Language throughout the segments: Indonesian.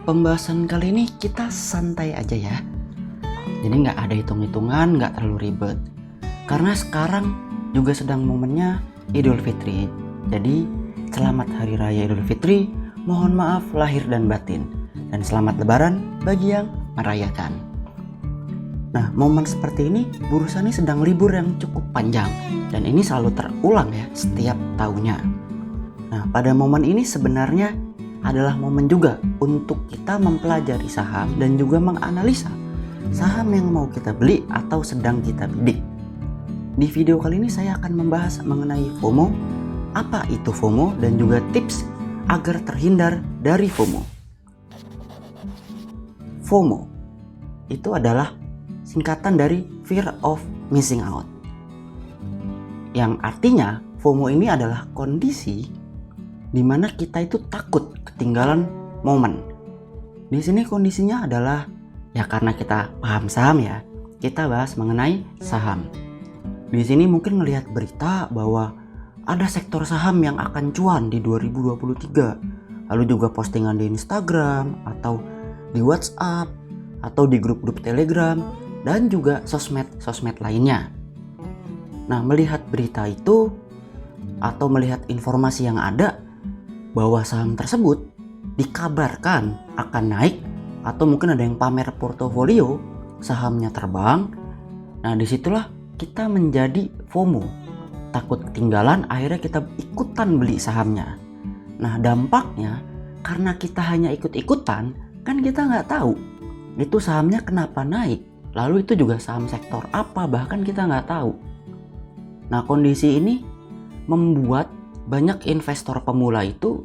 pembahasan kali ini kita santai aja ya. Jadi nggak ada hitung-hitungan, nggak terlalu ribet. Karena sekarang juga sedang momennya Idul Fitri. Jadi selamat Hari Raya Idul Fitri, mohon maaf lahir dan batin. Dan selamat Lebaran bagi yang merayakan. Nah, momen seperti ini Bu Rusani sedang libur yang cukup panjang. Dan ini selalu terulang ya setiap tahunnya. Nah, pada momen ini sebenarnya adalah momen juga untuk kita mempelajari saham dan juga menganalisa saham yang mau kita beli atau sedang kita bidik. Di video kali ini saya akan membahas mengenai FOMO, apa itu FOMO dan juga tips agar terhindar dari FOMO. FOMO itu adalah singkatan dari Fear of Missing Out. Yang artinya FOMO ini adalah kondisi di mana kita itu takut ketinggalan momen. Di sini kondisinya adalah ya karena kita paham saham ya, kita bahas mengenai saham. Di sini mungkin melihat berita bahwa ada sektor saham yang akan cuan di 2023. Lalu juga postingan di Instagram atau di WhatsApp atau di grup-grup Telegram dan juga sosmed lainnya. Nah, melihat berita itu atau melihat informasi yang ada bahwa saham tersebut dikabarkan akan naik atau mungkin ada yang pamer portofolio sahamnya terbang. Nah, disitulah kita menjadi FOMO, takut ketinggalan, akhirnya kita ikutan beli sahamnya. Nah, dampaknya karena kita hanya ikut-ikutan, kan kita nggak tahu itu sahamnya kenapa naik, lalu itu juga saham sektor apa, bahkan kita nggak tahu. Nah, kondisi ini membuat banyak investor pemula itu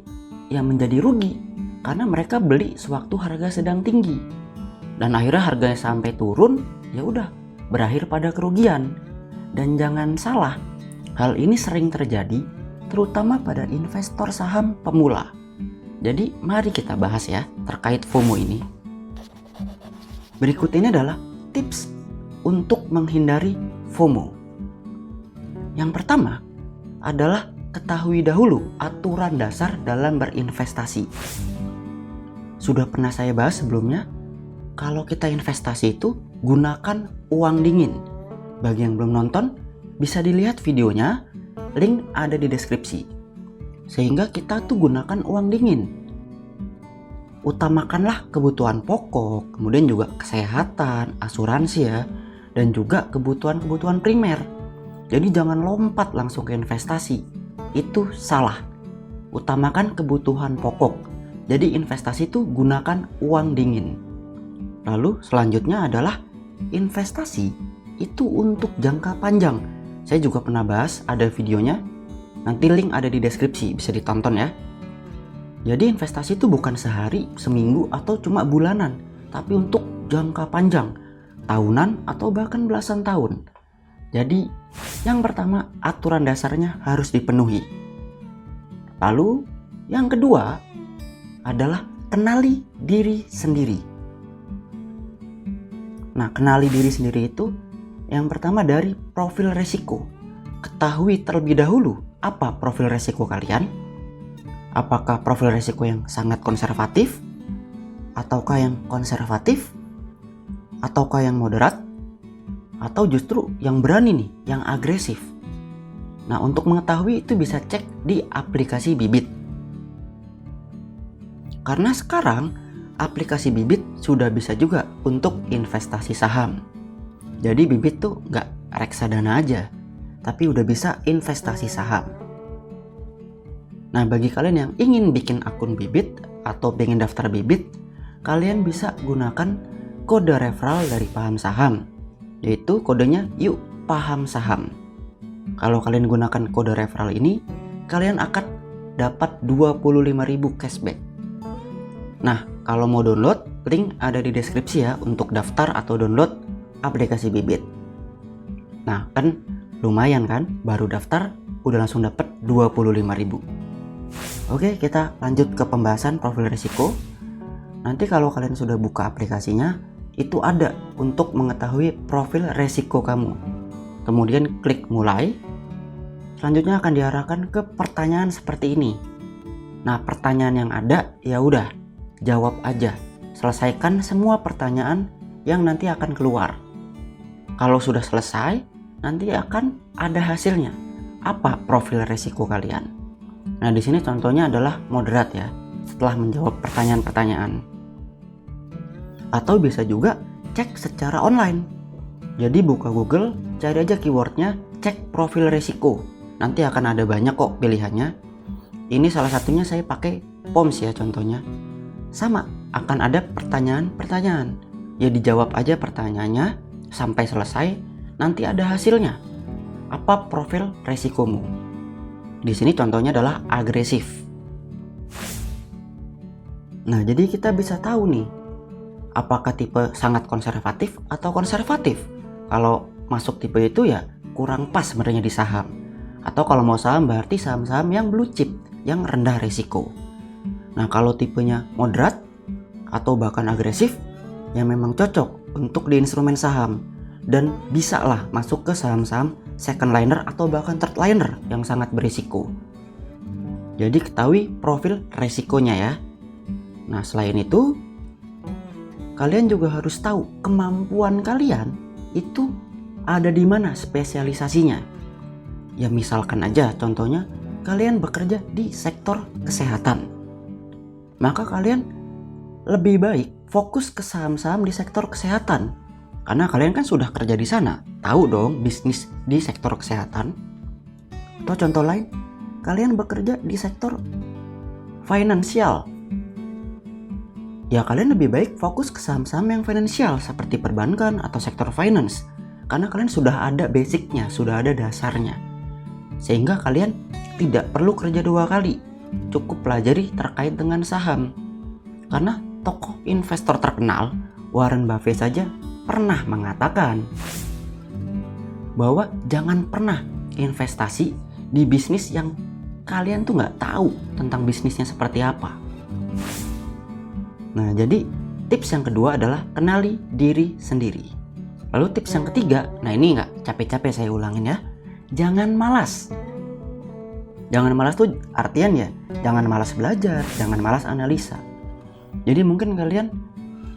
yang menjadi rugi karena mereka beli sewaktu harga sedang tinggi dan akhirnya harganya sampai turun, ya udah berakhir pada kerugian. Dan jangan salah, hal ini sering terjadi terutama pada investor saham pemula. Jadi mari kita bahas ya terkait FOMO ini. Berikut ini adalah tips untuk menghindari FOMO. Yang pertama adalah ketahui dahulu aturan dasar dalam berinvestasi. Sudah pernah saya bahas sebelumnya, kalau kita investasi itu gunakan uang dingin. Bagi yang belum nonton, bisa dilihat videonya, link ada di deskripsi. Sehingga kita tuh gunakan uang dingin. Utamakanlah kebutuhan pokok, kemudian juga kesehatan, asuransi ya, dan juga kebutuhan-kebutuhan primer. Jadi jangan lompat langsung ke investasi. Itu salah. Utamakan kebutuhan pokok. Jadi investasi itu gunakan uang dingin. Lalu selanjutnya adalah investasi itu untuk jangka panjang. Saya juga pernah bahas, ada videonya. Nanti link ada di deskripsi, bisa ditonton ya. Jadi investasi itu bukan sehari, seminggu atau cuma bulanan, tapi untuk jangka panjang, tahunan atau bahkan belasan tahun. Jadi yang pertama, aturan dasarnya harus dipenuhi. Lalu yang kedua adalah kenali diri sendiri. Nah, kenali diri sendiri itu yang pertama dari profil resiko. Ketahui terlebih dahulu apa profil resiko kalian. Apakah profil resiko yang sangat konservatif, ataukah yang konservatif, ataukah yang moderat, atau justru yang berani nih, yang agresif. Nah, untuk mengetahui itu bisa cek di aplikasi Bibit. Karena sekarang aplikasi Bibit sudah bisa juga untuk investasi saham. Jadi Bibit tuh nggak reksadana aja, tapi udah bisa investasi saham. Nah, bagi kalian yang ingin bikin akun Bibit atau pengen daftar Bibit, kalian bisa gunakan kode referral dari Paham Saham, yaitu kodenya Yuk Paham Saham. Kalau kalian gunakan kode referral ini, kalian akan dapat 25.000 cashback. Nah, kalau mau download, link ada di deskripsi ya untuk daftar atau download aplikasi Bibit. Nah, kan lumayan kan, baru daftar udah langsung dapat 25.000. Oke, kita lanjut ke pembahasan profil risiko. Nanti kalau kalian sudah buka aplikasinya, itu ada untuk mengetahui profil resiko kamu. Kemudian klik mulai. Selanjutnya akan diarahkan ke pertanyaan seperti ini. Nah, pertanyaan yang ada ya udah jawab aja selesaikan semua pertanyaan yang nanti akan keluar. Kalau sudah selesai, nanti akan ada hasilnya. Apa profil resiko kalian? Nah, di sini contohnya adalah moderat ya, setelah menjawab pertanyaan-pertanyaan. Atau bisa juga cek secara online. Jadi buka Google, cari aja keywordnya, cek profil resiko. Nanti akan ada banyak kok pilihannya. Ini salah satunya saya pakai POMS ya contohnya. Sama, akan ada pertanyaan-pertanyaan. Ya dijawab aja pertanyaannya sampai selesai, nanti ada hasilnya. Apa profil resikomu? Di sini contohnya adalah agresif. Nah, jadi kita bisa tahu nih, apakah tipe sangat konservatif atau konservatif. Kalau masuk tipe itu ya kurang pas sebenarnya di saham. Atau kalau mau saham berarti saham-saham yang blue chip, yang rendah resiko. Nah, kalau tipenya moderat atau bahkan agresif, ya memang cocok untuk di instrumen saham. Dan bisa lah masuk ke saham-saham second liner atau bahkan third liner yang sangat berisiko. Jadi ketahui profil resikonya ya. Nah, selain itu, kalian juga harus tahu kemampuan kalian itu ada di mana spesialisasinya. Ya misalkan aja contohnya kalian bekerja di sektor kesehatan. Maka kalian lebih baik fokus ke saham-saham di sektor kesehatan. Karena kalian kan sudah kerja di sana, tahu dong bisnis di sektor kesehatan. Atau contoh lain, kalian bekerja di sektor finansial. Ya kalian lebih baik fokus ke saham-saham yang finansial seperti perbankan atau sektor finance. Karena kalian sudah ada basicnya, sudah ada dasarnya. Sehingga kalian tidak perlu kerja 2 kali. Cukup pelajari terkait dengan saham. Karena tokoh investor terkenal, Warren Buffett saja pernah mengatakan bahwa jangan pernah investasi di bisnis yang kalian tuh nggak tahu tentang bisnisnya seperti apa. Nah, jadi tips yang kedua adalah kenali diri sendiri. Lalu tips yang ketiga, nah ini nggak capek-capek saya ulangin ya, jangan malas. Jangan malas tuh artian ya, jangan malas belajar, jangan malas analisa. Jadi mungkin kalian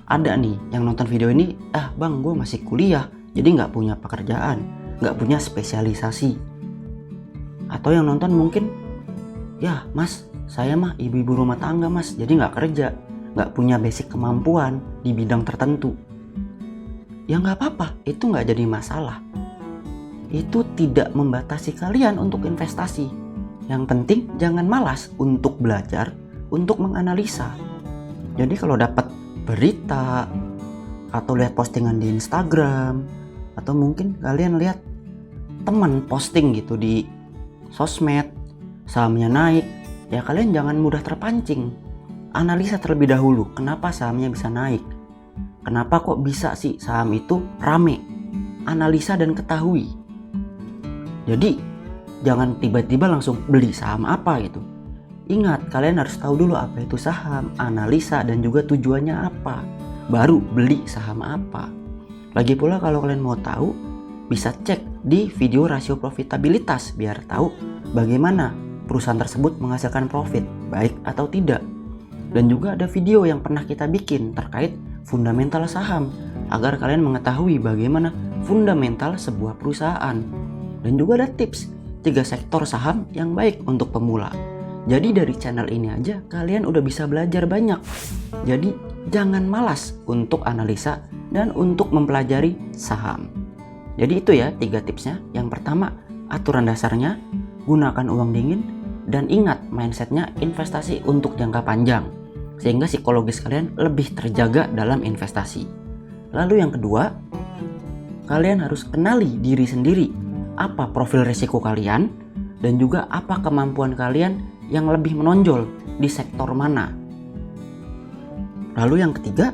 ada nih yang nonton video ini, bang gue masih kuliah, jadi nggak punya pekerjaan, nggak punya spesialisasi. Atau yang nonton mungkin, ya mas, saya mah ibu-ibu rumah tangga mas, jadi nggak kerja, nggak punya basic kemampuan di bidang tertentu. Ya nggak apa-apa, itu nggak jadi masalah. Itu tidak membatasi kalian untuk investasi. Yang penting jangan malas untuk belajar, untuk menganalisa. Jadi kalau dapat berita atau lihat postingan di Instagram, atau mungkin kalian lihat teman posting gitu di sosmed, sahamnya naik, ya kalian jangan mudah terpancing. Analisa terlebih dahulu, kenapa sahamnya bisa naik? Kenapa kok bisa sih saham itu rame? Analisa dan ketahui. Jadi jangan tiba-tiba langsung beli saham apa gitu. Ingat, kalian harus tahu dulu apa itu saham, analisa dan juga tujuannya apa. Baru beli saham apa. Lagi pula kalau kalian mau tahu, bisa cek di video rasio profitabilitas biar tahu bagaimana perusahaan tersebut menghasilkan profit, baik atau tidak. Dan juga ada video yang pernah kita bikin terkait fundamental saham agar kalian mengetahui bagaimana fundamental sebuah perusahaan. Dan juga ada tips 3 sektor saham yang baik untuk pemula. Jadi dari channel ini aja kalian udah bisa belajar banyak. Jadi jangan malas untuk analisa dan untuk mempelajari saham. Jadi itu ya 3 tipsnya. Yang pertama, aturan dasarnya, gunakan uang dingin, dan ingat mindsetnya investasi untuk jangka panjang. Sehingga psikologis kalian lebih terjaga dalam investasi. Lalu yang kedua, kalian harus kenali diri sendiri. Apa profil risiko kalian dan juga apa kemampuan kalian yang lebih menonjol di sektor mana. Lalu yang ketiga,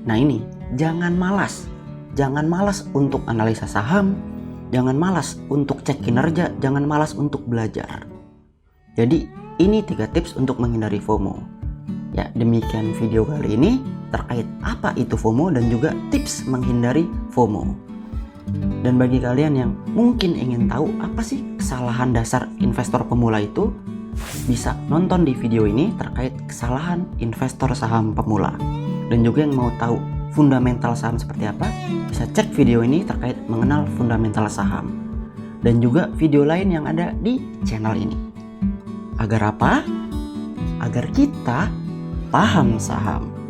nah ini, jangan malas. Jangan malas untuk analisa saham, jangan malas untuk cek kinerja, jangan malas untuk belajar. Jadi ini 3 tips untuk menghindari FOMO. Ya, demikian video kali ini terkait apa itu FOMO dan juga tips menghindari FOMO. Dan bagi kalian yang mungkin ingin tahu apa sih kesalahan dasar investor pemula itu, bisa nonton di video ini terkait kesalahan investor saham pemula. dan juga yang mau tahu fundamental saham seperti apa, bisa cek video ini terkait mengenal fundamental saham. Dan juga video lain yang ada di channel ini. Agar apa? Agar kita paham saham.